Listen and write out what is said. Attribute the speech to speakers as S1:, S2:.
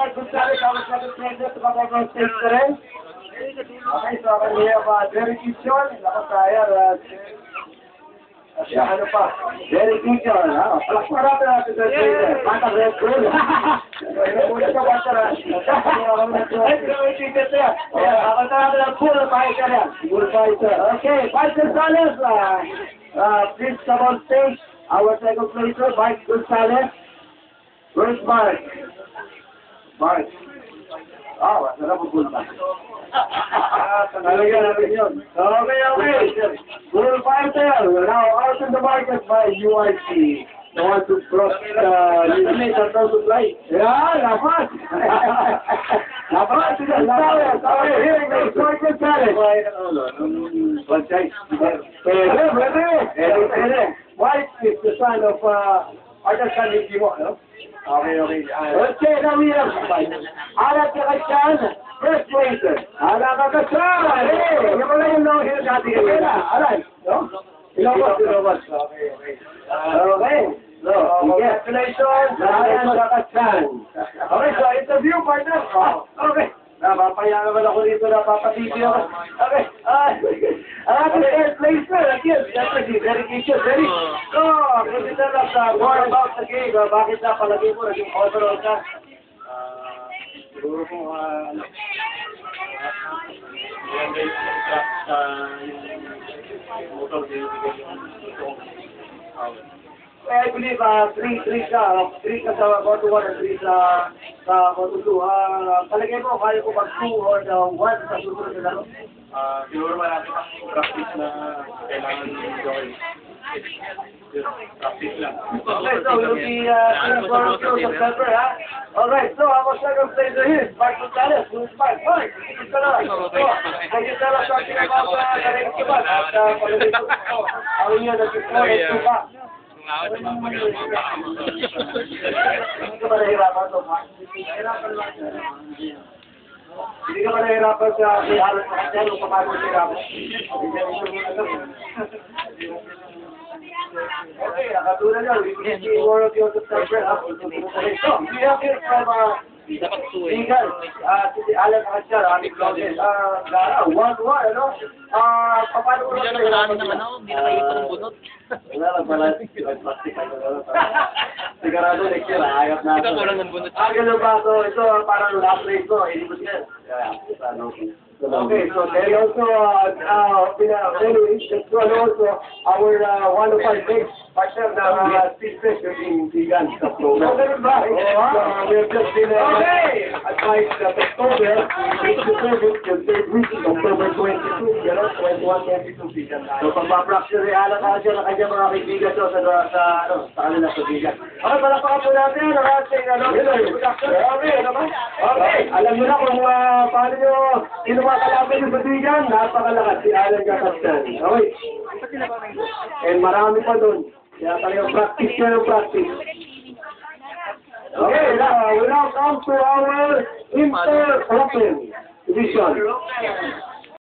S1: Bart Gonzalez, our second president, kapag stage ka rin. Okay, so ako niya Derek Kitchen, nakataya, siya ano pa, Derek Kitchen, ha? Palakparan natin sa trader, Batang Red Bull. Muna ka Batang Bull fighter. Okay, Bart Gonzalez, please come on stage. Our second placer, Bart Gonzalez. Where's Bart? Bart. Oh, masarap ang bull fight. Talaga natin yun. Okay. Bull fighter, now out in the market by UIC. The one to cross limit and to fly. Yeah, lapat. Lapat. Here we go. Market challenge. Pwede. White is the son of Artasan Nijimo, no? Okay. Okay, now we have Alat Kakachan, first placer. Alat Kakachan! Hey! Yung wala yung long hair dati kanina. Alat, no? Ilobot. Okay. So, congratulations, Alat Kakachan. Okay, so interview partner. Okay. Napapaya naman ako dito, napapatibig ako. Okay. Ating first placer, again, siyempre, Derek Kitchen. Derek, can you tell us more about the game? Bakit napalagay mo naging overall ka?
S2: Siguro po, maganda yung track sa yung motor din yung
S1: I believe 3 ka. 3 ka sa Moto 1 and 3 sa Moto 2. Palagay mo, kaya ko mag-2 or 1 sa susunod na laro?
S2: siguro marami pang practice na kailangan gawin. Practice lang.
S1: Okay, so we'll be for September, ha? Alright, so our second placer here, Bart Gonzalez, who's Bart. Bart, can you tell us something about the next one? At palagay ko, how you nag-score and 2 ka? Hindi ka ba nahirapan ito, Mark? Hindi ka ba nahirapan sa halos na kanya nung pamagod nahirapan? Okay, nakatulad niya. We will see more of your September. So, we have here from Vegan, si Alan Hachar, aming vlogger. Lara, 1-1, ano? Paano ko lang
S3: Hindi na kaipon ng bunot.
S1: wala lang pala. Sigurado next year, ayap na.
S3: Ito kulang ng bunot.
S1: Ganun ba? So, ito parang last race ko. Ilibot yan. Okay, so there also, also our one of our big partner na speed race in Vegan. So, ganun ba? We have just been advised that October, the third week, October 22, 21, 22 Vegan. So, pagpapracture, alam ka siya na kanya mga kaibigan sa kanila sa Vegan. Okay, palakpakan po natin ang ating Okay, alam nyo na kung paano nyo kalaban yung Batigan, napakalakas si Alan Kakachan. Okay. And marami pa doon. Kaya tayo practice na ng practice. Okay, we now come to our Inter Open Division.